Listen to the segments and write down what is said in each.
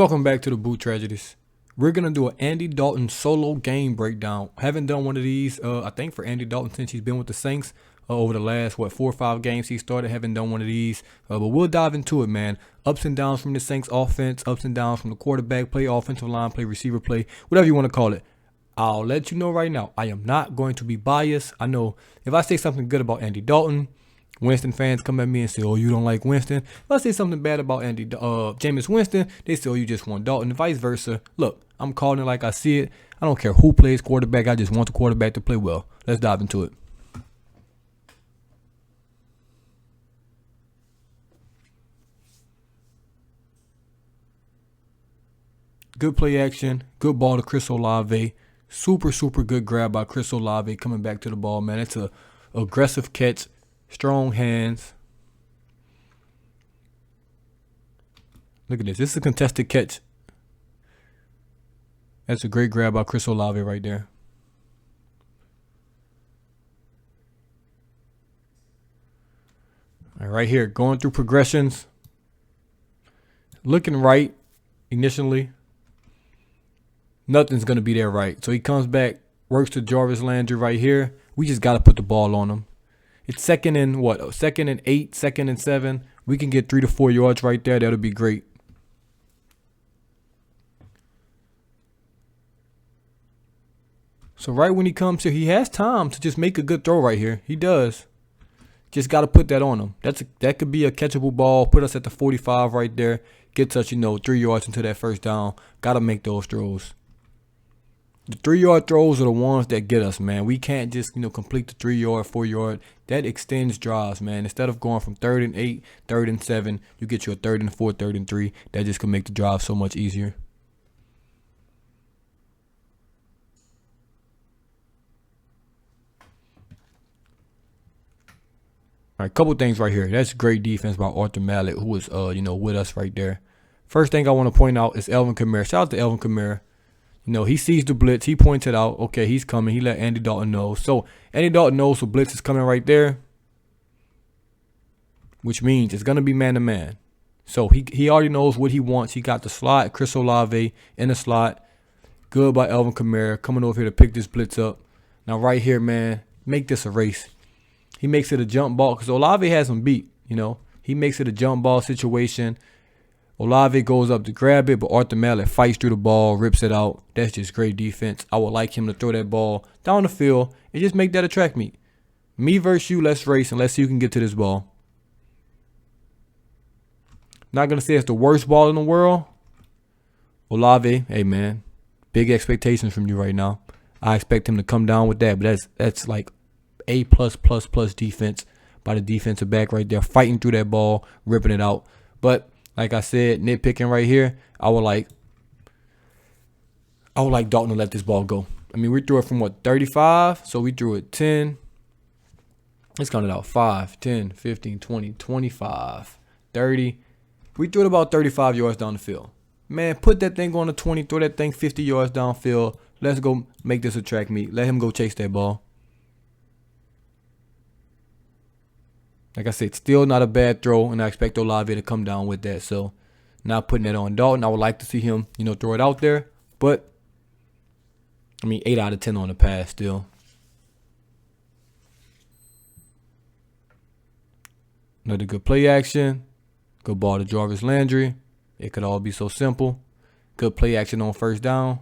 Welcome back to the Boot Tragedies. We're going to do an Andy Dalton solo game breakdown. Haven't done one of these, I think, for Andy Dalton since he's been with the Saints over the last, 4 or 5 games he started. Haven't done one of these, but we'll dive into it, man. Ups and downs from the Saints offense, ups and downs from the quarterback play, offensive line play, receiver play, whatever you want to call it. I'll let you know right now, I am not going to be biased. I know if I say something good about Andy Dalton, Winston fans come at me and say, oh, you don't like Winston. If I say something bad about Jameis Winston, they say, oh, you just want Dalton, and vice versa. Look, I'm calling it like I see it. I don't care who plays quarterback. I just want the quarterback to play well. Let's dive into it. Good play action. Good ball to Chris Olave. Super good grab by Chris Olave coming back to the ball, man. It's a aggressive catch. Strong hands. Look at this. This is a contested catch. That's a great grab by Chris Olave right there. All right, here, going through progressions. Looking right initially. Nothing's going to be there right. So he comes back, works to Jarvis Landry right here. We just got to put the ball on him. It's second and 8, 2nd and 7. We can get 3 to 4 yards right there. That'll be great. So right when he comes here, he has time to just make a good throw right here. He does. Just got to put that on him. That could be a catchable ball. Put us at the 45 right there. Gets us, 3 yards into that first down. Got to make those throws. The 3-yard throws are the ones that get us, man. We can't just, complete the 3-yard, 4-yard. That extends drives, man. Instead of going from 3rd and 8, 3rd and 7, you get you a 3rd and 4, 3rd and 3. That just can make the drive so much easier. All right, couple things right here. That's great defense by Arthur Mallett, who was, with us right there. First thing I want to point out is Alvin Kamara. Shout out to Alvin Kamara. He sees the blitz. He points it out. Okay, he's coming. He let Andy Dalton know. So Andy Dalton knows the blitz is coming right there, which means it's going to be man-to-man. So he already knows what he wants. He got the slot, Chris Olave in the slot. Good by Alvin Kamara coming over here to pick this blitz up. Now right here, man, make this a race. He makes it a jump ball because Olave has him beat, He makes it a jump ball situation. Olave goes up to grab it, but Arthur Mallett fights through the ball, rips it out. That's just great defense. I would like him to throw that ball down the field and just make that a track meet. Me versus you, let's race and let's see who can get to this ball. Not going to say it's the worst ball in the world. Olave, hey man, big expectations from you right now. I expect him to come down with that, but that's like A+++ defense by the defensive back right there, fighting through that ball, ripping it out. But like I said, nitpicking right here, I would like Dalton to let this ball go. I mean, we threw it from 35, so we threw it 10. Let's count it out. 5, 10, 15, 20, 25, 30. We threw it about 35 yards down the field. Man, put that thing on the 20, throw that thing 50 yards downfield. Let's go make this a track meet. Let him go chase that ball. Like I said, still not a bad throw, and I expect Olave to come down with that. So, not putting it on Dalton. I would like to see him, throw it out there. But, 8 out of 10 on the pass still. Another good play action. Good ball to Jarvis Landry. It could all be so simple. Good play action on first down.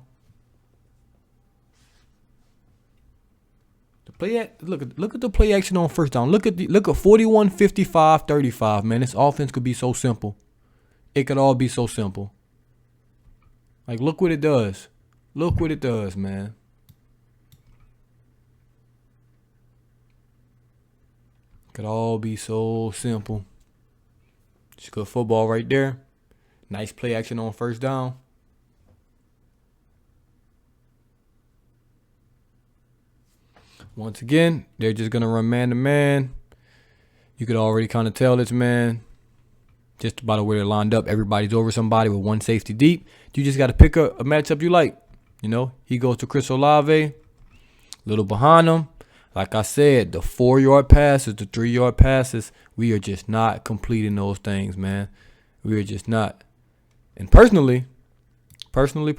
Look at the play action on first down. Look at 41, 55, 35, man. This offense could be so simple. It could all be so simple. Like, look what it does. Look what it does, man. It could all be so simple. It's good football right there. Nice play action on first down. Once again, they're just going to run man-to-man. You could already kind of tell this, man. Just by the way they're lined up, everybody's over somebody with one safety deep. You just got to pick a matchup you like. He goes to Chris Olave, a little behind him. Like I said, the 4-yard passes, the 3-yard passes, we are just not completing those things, man. We are just not. And personally, Personally,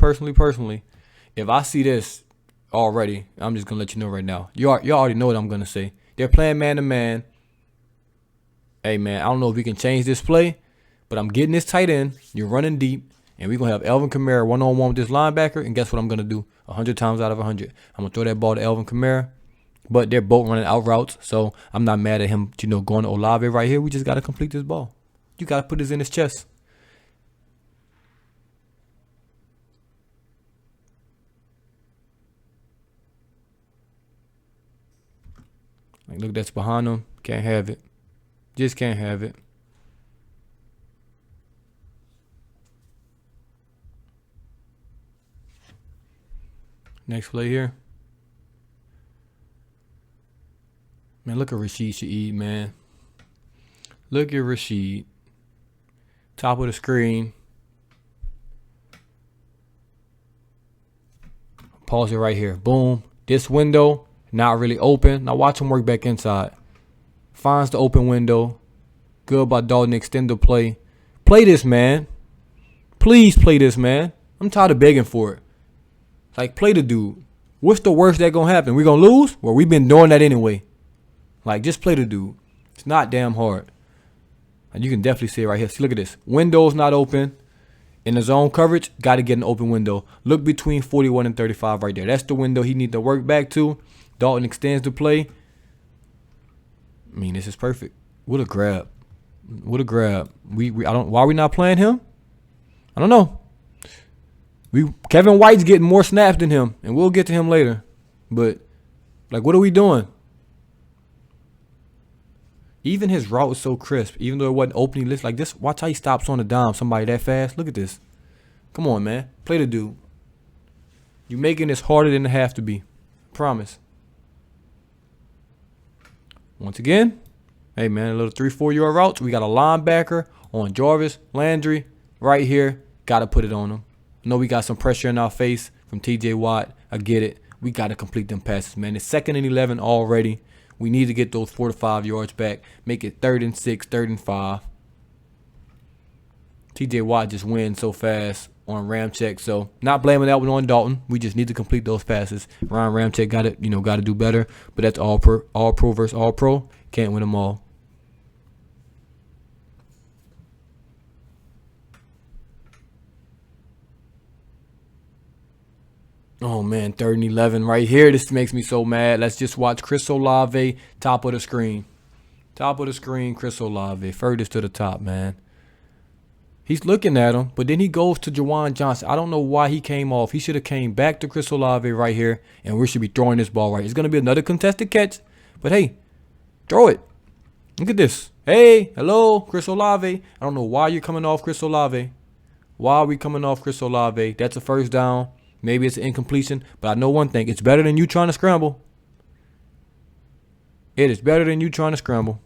if I see this already, I'm just gonna let you know right now. You already know what I'm gonna say. They're playing man to man. Hey man, I don't know if we can change this play, but I'm getting this tight end. You're running deep, and we're gonna have Alvin Kamara one-on-one with this linebacker. And guess what I'm gonna do? 100 times out of 100, I'm gonna throw that ball to Alvin Kamara. But they're both running out routes, so I'm not mad at him. Going to Olave right here. We just gotta complete this ball. You gotta put this in his chest. Like, look, that's behind him. Can't have it. Just can't have it. Next play here. Man, look at Rashid Shaheed, man. Look at Rashid. Top of the screen. Pause it right here. Boom. This window, not really open. Now watch him work back inside. Finds the open window. Good by Dalton. Extend the play. Play this, man. Please play this, man. I'm tired of begging for it. Like, play the dude. What's the worst that gonna happen? We gonna lose? Well, we've been doing that anyway. Like, just play the dude. It's not damn hard. And you can definitely see it right here. See, look at this. Window's not open. In the zone coverage, got to get an open window. Look between 41 and 35 right there. That's the window he need to work back to. Dalton extends the play. I mean, this is perfect. What a grab. What a grab. Why are we not playing him? I don't know. Kevin White's getting more snaps than him, and we'll get to him later. But, like, what are we doing? Even his route was so crisp, even though it wasn't opening list like this. Watch how he stops on the dime. Somebody that fast. Look at this. Come on, man. Play the dude. You're making this harder than it have to be. Promise. Once again, hey, man, a little 3-4 yard routes. We got a linebacker on Jarvis Landry right here. Got to put it on him. I know we got some pressure in our face from TJ Watt. I get it. We got to complete them passes, man. It's 2nd and 11 already. We need to get those 4 to 5 yards back. Make it 3rd and 6, 3rd and 5. TJ Watt just wins so fast on Ramczyk. So not blaming that one on Dalton. We just need to complete those passes. Ryan Ramczyk got to do better. But that's all pro versus all pro. Can't win them all. Oh, man, 3rd and 11 right here. This makes me so mad. Let's just watch Chris Olave, top of the screen. Top of the screen, Chris Olave. Furthest to the top, man. He's looking at him, but then he goes to Juwan Johnson. I don't know why he came off. He should have came back to Chris Olave right here, and we should be throwing this ball right. It's going to be another contested catch, but hey, throw it. Look at this. Hey, hello, Chris Olave. I don't know why you're coming off Chris Olave. Why are we coming off Chris Olave? That's a first down. Maybe it's an incompletion, but I know one thing. It's better than you trying to scramble. It is better than you trying to scramble.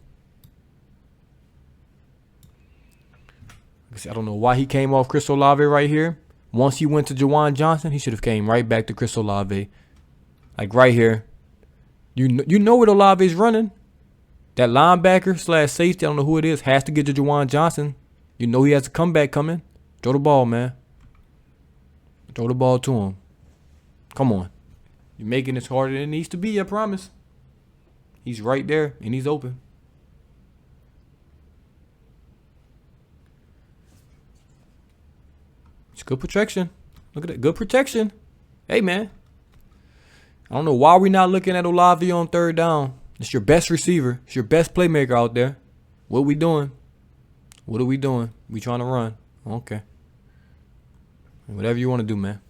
I don't know why he came off Chris Olave right here. Once he went to Juwan Johnson, he should have came right back to Chris Olave. Like right here. You know what Olave's running. That linebacker / safety, I don't know who it is, has to get to Juwan Johnson. You know he has a comeback coming. Throw the ball, man. Throw the ball to him. Come on. You're making this harder than it needs to be, I promise. He's right there, and he's open. It's good protection. Look at that. Good protection. Hey, man. I don't know why we're not looking at Olave on 3rd down. It's your best receiver. It's your best playmaker out there. What are we doing? What are we doing? We trying to run. Okay. Whatever you want to do, man.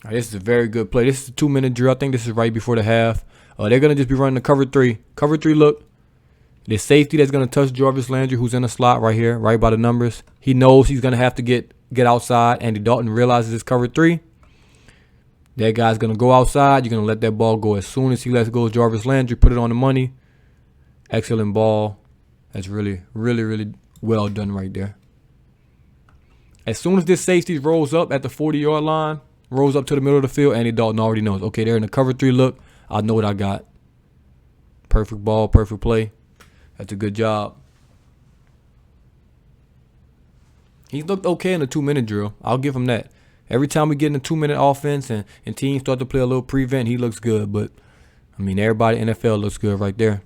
All right, this is a very good play. This is a 2-minute drill. I think this is right before the half. They're going to just be running the cover 3. Cover 3 look. The safety that's going to touch Jarvis Landry, who's in the slot right here, right by the numbers. He knows he's going to have to get outside. Andy Dalton realizes it's cover 3. That guy's going to go outside. You're going to let that ball go. As soon as he lets go Jarvis Landry, put it on the money. Excellent ball. That's really, really, really well done right there. As soon as this safety rolls up at the 40-yard line, rolls up to the middle of the field, Andy Dalton already knows. Okay, they're in the cover 3 look. I know what I got. Perfect ball, perfect play. That's a good job. He's looked okay in the 2-minute drill. I'll give him that. Every time we get in a 2-minute offense and teams start to play a little prevent, he looks good. But, I mean, everybody in the NFL looks good right there.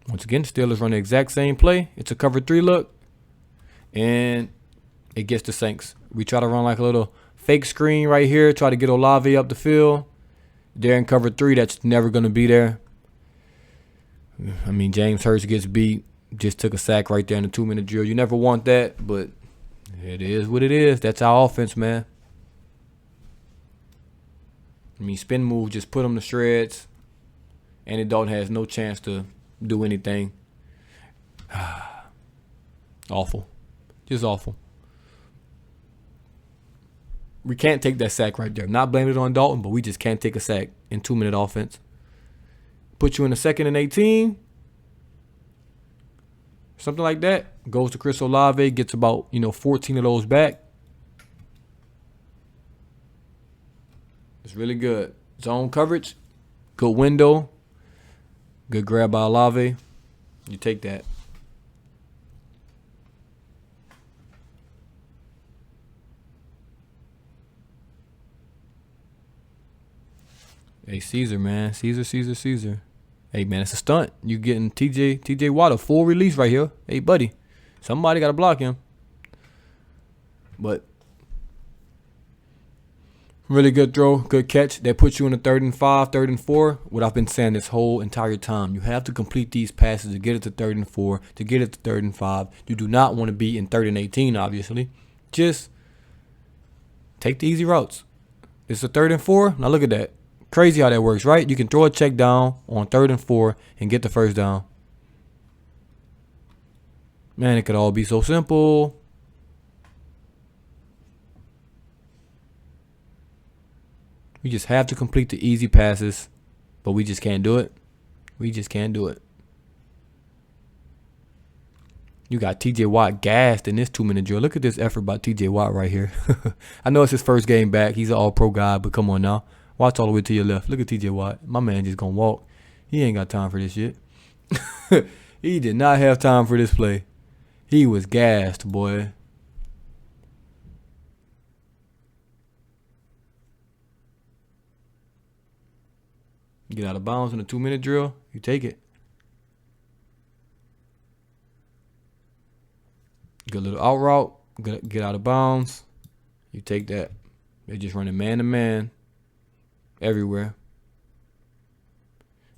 Once again, Steelers run the exact same play. It's a cover 3 look. And it gets the Saints. We try to run like a little fake screen right here. Try to get Olave up the field. They're in cover 3. That's never going to be there. I mean, James Hurst gets beat. Just took a sack right there in the 2-minute drill. You never want that, but it is what it is. That's our offense, man. I mean, spin move just put them to shreds. Andy Dalton has no chance to do anything. Awful. Just awful. We can't take that sack right there. Not blaming it on Dalton, but we just can't take a sack in 2-minute offense. Put you in a 2nd and 18. Something like that. Goes to Chris Olave. Gets about, 14 of those back. It's really good. Zone coverage. Good window. Good grab by Olave. You take that. Hey, Caesar, man. Caesar. Hey, man, it's a stunt. You getting TJ Watt a full release right here. Hey, buddy. Somebody got to block him. But really good throw. Good catch. That puts you in a 3rd and 5, 3rd and 4. What I've been saying this whole entire time. You have to complete these passes to get it to 3rd and 4, to get it to 3rd and 5. You do not want to be in 3rd and 18, obviously. Just take the easy routes. It's a 3rd and 4. Now look at that. Crazy how that works, right? You can throw a check down on 3rd and 4 and get the first down. Man, it could all be so simple. We just have to complete the easy passes, but we just can't do it. We just can't do it. You got TJ Watt gassed in this 2-minute drill. Look at this effort by TJ Watt right here. I know it's his first game back. He's an all-pro guy, but come on now. Watch all the way to your left. Look at TJ Watt. My man just going to walk. He ain't got time for this shit. He did not have time for this play. He was gassed, boy. Get out of bounds in a 2-minute drill. You take it. Good little out route. Get out of bounds. You take that. They're just running man-to-man. Everywhere.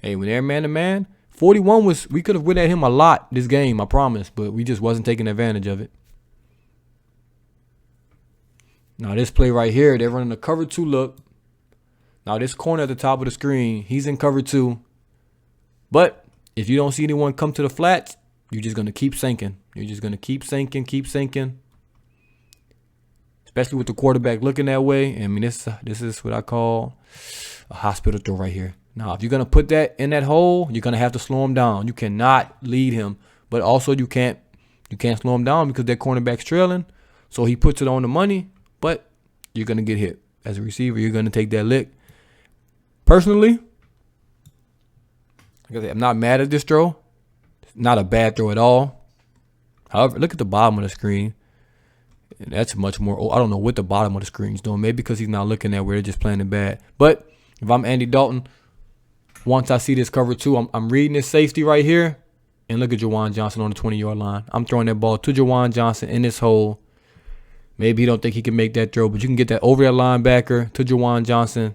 Hey, when they're man-to-man, 41 was, we could have went at him a lot this game, I promise, but we just wasn't taking advantage of it. Now this play right here, they're running a cover 2 look. Now this corner at the top of the screen, he's in cover 2. But if you don't see anyone come to the flats, you're just going to keep sinking. You're just going to keep sinking. Especially with the quarterback looking that way. I mean, this is what I call a hospital throw right here. Now, if you're going to put that in that hole, you're going to have to slow him down. You cannot lead him. But also you can't slow him down because that cornerback's trailing. So he puts it on the money, but you're going to get hit. As a receiver, you're going to take that lick. Personally, like I said, I'm not mad at this throw. It's not a bad throw at all. However, look at the bottom of the screen. And that's much more. I don't know what the bottom of the screen's doing. Maybe because he's not looking at where they're just playing it bad. But if I'm Andy Dalton, once I see this cover 2, I'm reading this safety right here. And look at Juwan Johnson on the 20-yard line. I'm throwing that ball to Juwan Johnson in this hole. Maybe he don't think he can make that throw, but you can get that over that linebacker to Juwan Johnson,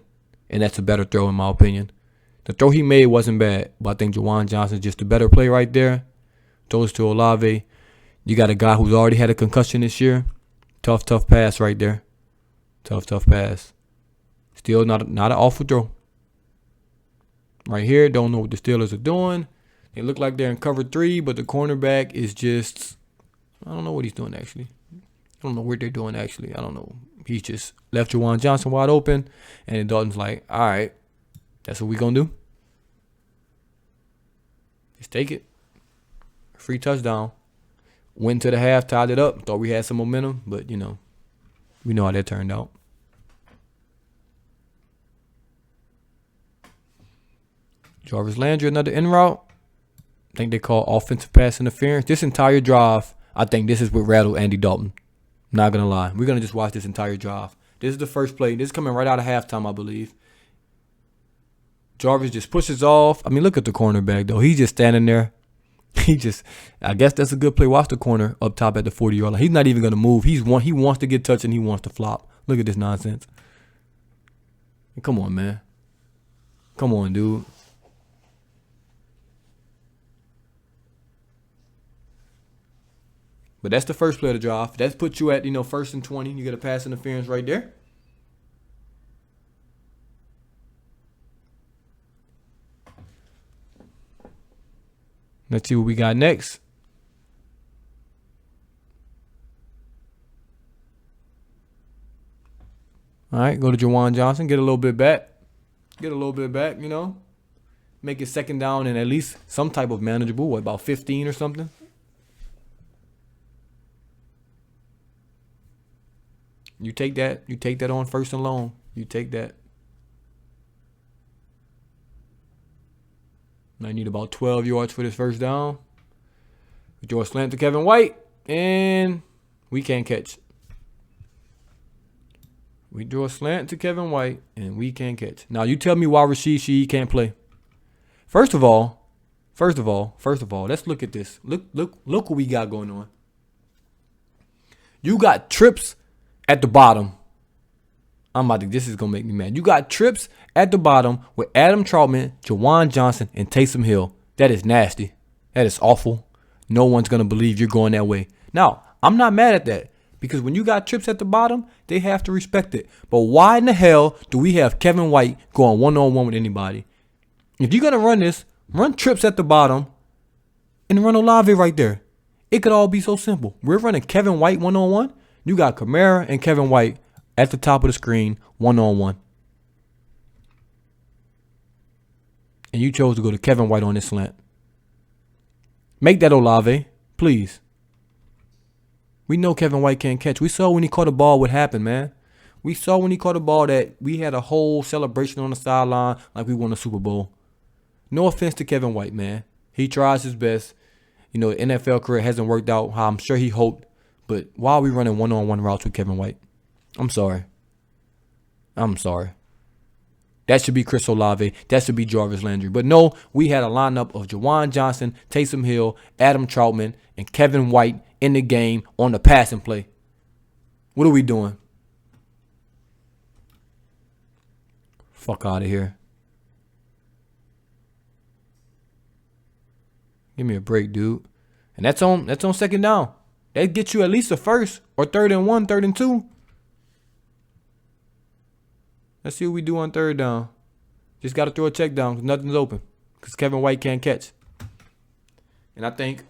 and that's a better throw in my opinion. The throw he made wasn't bad, but I think Juwan Johnson's just a better play right there. Throws to Olave. You got a guy who's already had a concussion this year. Tough pass right there. Tough pass. Still not an awful throw. Right here, don't know what the Steelers are doing. They look like they're in cover 3, but the cornerback is just, I don't know what he's doing actually. I don't know what they're doing actually. I don't know. He's just left Juwan Johnson wide open, and then Dalton's like, all right, that's what we gonna do. Just take it. Free touchdown. Went to the half, tied it up. Thought we had some momentum, but, we know how that turned out. Jarvis Landry, another in route. I think they call offensive pass interference. This entire drive, I think this is what rattled Andy Dalton. Not going to lie. We're going to just watch this entire drive. This is the first play. This is coming right out of halftime, I believe. Jarvis just pushes off. I mean, look at the cornerback, though. He's just standing there. I guess that's a good play. Watch the corner up top at the 40-yard line. He's not even going to move. He wants to get touched and he wants to flop. Look at this nonsense. Come on, man. Come on, dude. But that's the first play of the drive. That puts you at, 1st and 20. You get a pass interference right there. Let's see what we got next. All right, go to Juwan Johnson. Get a little bit back. Make it second down and at least some type of manageable. What, about 15 or something? You take that. You take that on 1st and long. You take that. I need about 12 yards for this first down. We throw a slant to Kevin White, and we can't catch. We throw a slant to Kevin White, and we can't catch. Now, you tell me why Rashid Shaheed can't play. First of all, let's look at this. Look what we got going on. You got trips at the bottom. This is going to make me mad. You got trips at the bottom with Adam Troutman, Juwan Johnson, and Taysom Hill. That is nasty. That is awful. No one's going to believe you're going that way. Now, I'm not mad at that because when you got trips at the bottom, they have to respect it. But why in the hell do we have Kevin White going one-on-one with anybody? If you're going to run this, run trips at the bottom and run Olave right there. It could all be so simple. We're running Kevin White one-on-one. You got Kamara and Kevin White at the top of the screen, one-on-one. And you chose to go to Kevin White on this slant. Make that Olave, please. We know Kevin White can't catch. We saw when he caught the ball what happened, man. We saw when he caught the ball that we had a whole celebration on the sideline like we won a Super Bowl. No offense to Kevin White, man. He tries his best. NFL career hasn't worked out how I'm sure he hoped. But why are we running one-on-one routes with Kevin White? I'm sorry. That should be Chris Olave. That should be Jarvis Landry. But no, we had a lineup of Juwan Johnson, Taysom Hill, Adam Troutman, and Kevin White in the game on the passing play. What are we doing? Fuck out of here. Give me a break, dude. And that's on second down. That gets you at least a first or 3rd and 1, 3rd and 2. Let's see what we do on 3rd down. Just got to throw a check down because nothing's open. Because Kevin White can't catch. And I think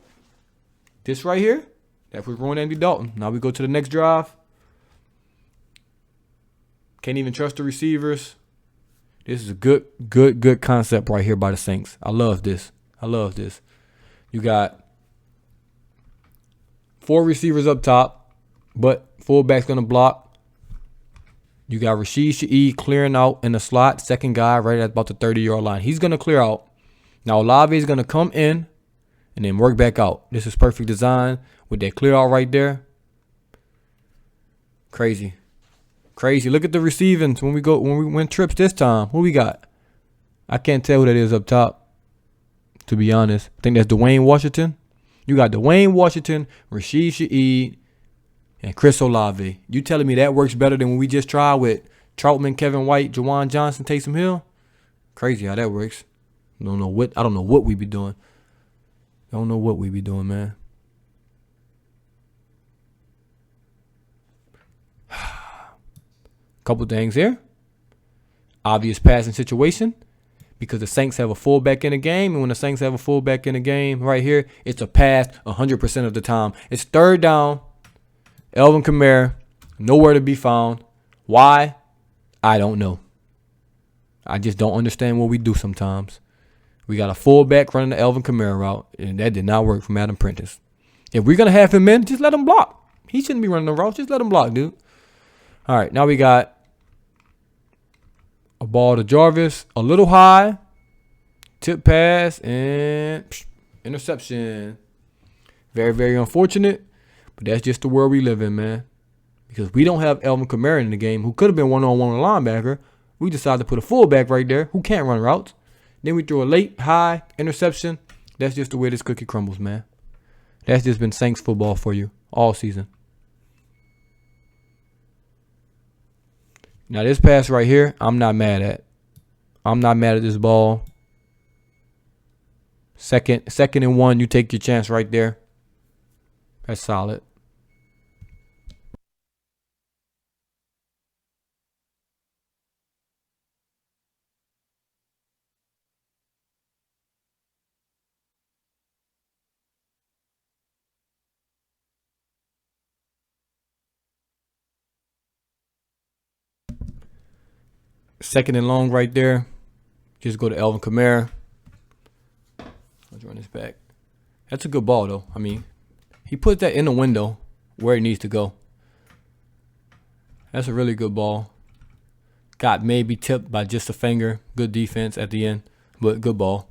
this right here, that was ruined Andy Dalton. Now we go to the next drive. Can't even trust the receivers. This is a good concept right here by the Saints. I love this. You got 4 receivers up top, but fullback's going to block. You got Rashid Shaheed clearing out in the slot, second guy right at about the 30-yard line. He's going to clear out. Now Olave is going to come in and then work back out. This is perfect design with that clear out right there. Crazy. Look at the receivings when we went trips this time. Who we got? I can't tell who that is up top, to be honest. I think that's Dwayne Washington. You got Dwayne Washington, Rashid Shaheed, and Chris Olave. You telling me that works better than when we just tried with Troutman, Kevin White, Juwan Johnson, Taysom Hill? Crazy how that works. I don't know what we be doing. Man. Couple things here. Obvious passing situation. Because the Saints have a fullback in the game. And when the Saints have a fullback in the game right here, it's a pass 100% of the time. It's 3rd down. Alvin Kamara, nowhere to be found. Why? I don't know. I just don't understand what we do sometimes. We got a fullback running the Alvin Kamara route, and that did not work from Adam Prentice. If we're going to have him in, just let him block. He shouldn't be running the route. Just let him block, dude. All right, now we got a ball to Jarvis, a little high, Tip pass and interception. Very, very unfortunate, but that's just the world we live in, man. Because we don't have Alvin Kamara in the game, who could have been one-on-one with a linebacker. We decided to put a fullback right there who can't run routes. Then we threw a late, high interception. That's just the way this cookie crumbles, man. That's just been Saints football for you all season. Now, this pass right here, I'm not mad at. I'm not mad at this ball. Second and 1, you take your chance right there. That's solid. Second and long right there. Just go to Alvin Kamara. Let's run this back. That's a good ball, though. I mean, he put that in the window where it needs to go. That's a really good ball. Got maybe tipped by just a finger. Good defense at the end, but good ball.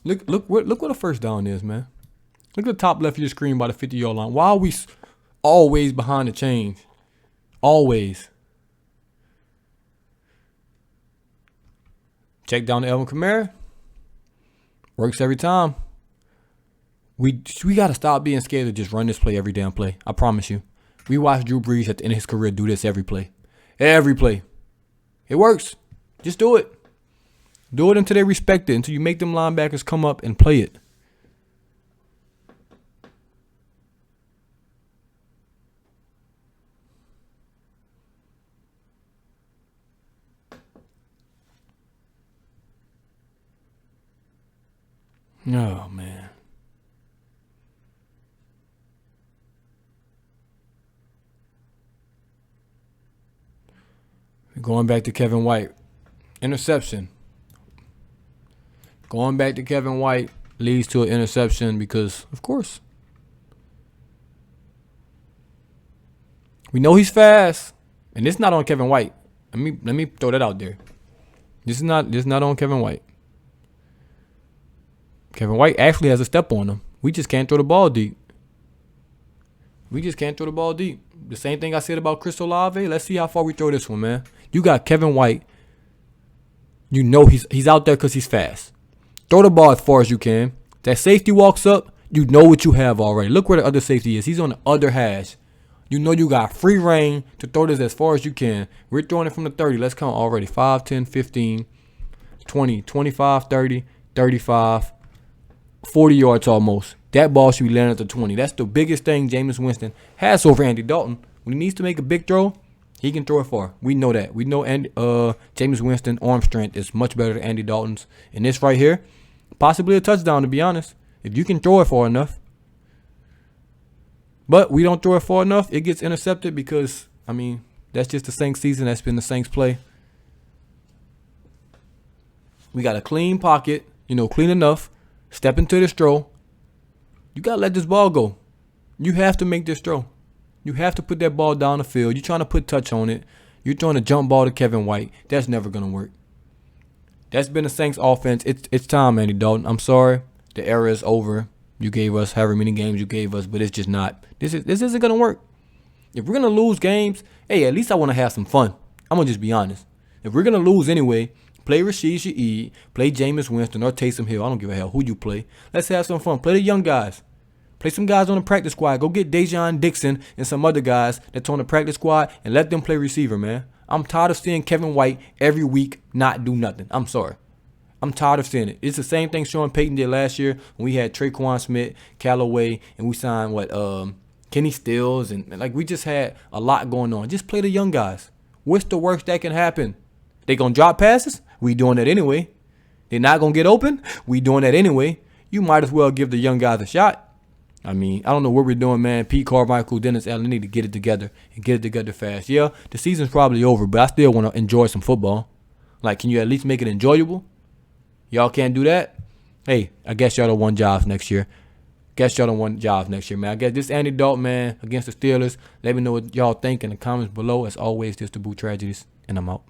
Look what a first down is, man. Look at the top left of your screen by the 50-yard line. Why are we always behind the chains? Always. Check down to Alvin Kamara. Works every time. We got to stop being scared to just run this play every damn play. I promise you. We watched Drew Brees at the end of his career do this every play. Every play. It works. Just do it. Do it until they respect it. Until you make them linebackers come up and play it. Oh, man. Going back to Kevin White. Interception. Going back to Kevin White leads to an interception because, of course, we know he's fast. And it's not on Kevin White. Let me throw that out there. This is not on Kevin White. Kevin White actually has a step on him. We just can't throw the ball deep. The same thing I said about Chris Olave. Let's see how far we throw this one, man. You got Kevin White. You know he's out there because he's fast. Throw the ball as far as you can. That safety walks up. You know what you have already. Look where the other safety is. He's on the other hash. You know you got free reign to throw this as far as you can. We're throwing it from the 30. Let's count already. 5, 10, 15, 20, 25, 30, 35. 40 yards almost. That ball should be landing at the 20. That's the biggest thing Jameis Winston has over Andy Dalton. When he needs to make a big throw, he can throw it far. We know that. We know Jameis Winston's arm strength is much better than Andy Dalton's. And this right here, possibly a touchdown, to be honest, if you can throw it far enough. But we don't throw it far enough. It gets intercepted because, I mean, that's just the Saints season. That's been the Saints play. We got a clean pocket, clean enough. Step into this throw. You got to let this ball go. You have to make this throw. You have to put that ball down the field. You're trying to put touch on it. You're throwing a jump ball to Kevin White. That's never going to work. That's been the Saints offense. It's time, Andy Dalton. I'm sorry. The era is over. You gave us however many games you gave us, but it's just not. This isn't going to work. If we're going to lose games, hey, at least I want to have some fun. I'm going to just be honest. If we're going to lose anyway, play Rashid Shaheed, play Jameis Winston or Taysom Hill. I don't give a hell who you play. Let's have some fun. Play the young guys. Play some guys on the practice squad. Go get Dejon Dixon and some other guys that's on the practice squad and let them play receiver, man. I'm tired of seeing Kevin White every week not do nothing. I'm sorry. I'm tired of seeing it. It's the same thing Sean Payton did last year when we had Traquan Smith, Callaway, and we signed Kenny Stills, and like we just had a lot going on. Just play the young guys. What's the worst that can happen? They gonna drop passes? We doing that anyway. They're not gonna get open? We doing that anyway. You might as well give the young guys a shot. I mean, I don't know what we're doing, man. Pete Carmichael, Dennis Allen need to get it together and get it together fast. Yeah, the season's probably over, but I still want to enjoy some football. Like, can you at least make it enjoyable? Y'all can't do that? Hey, I guess y'all don't want jobs next year. Man. I guess this Andy Dalton, man, against the Steelers. Let me know what y'all think in the comments below. As always, this DaBoot Tragedies, and I'm out.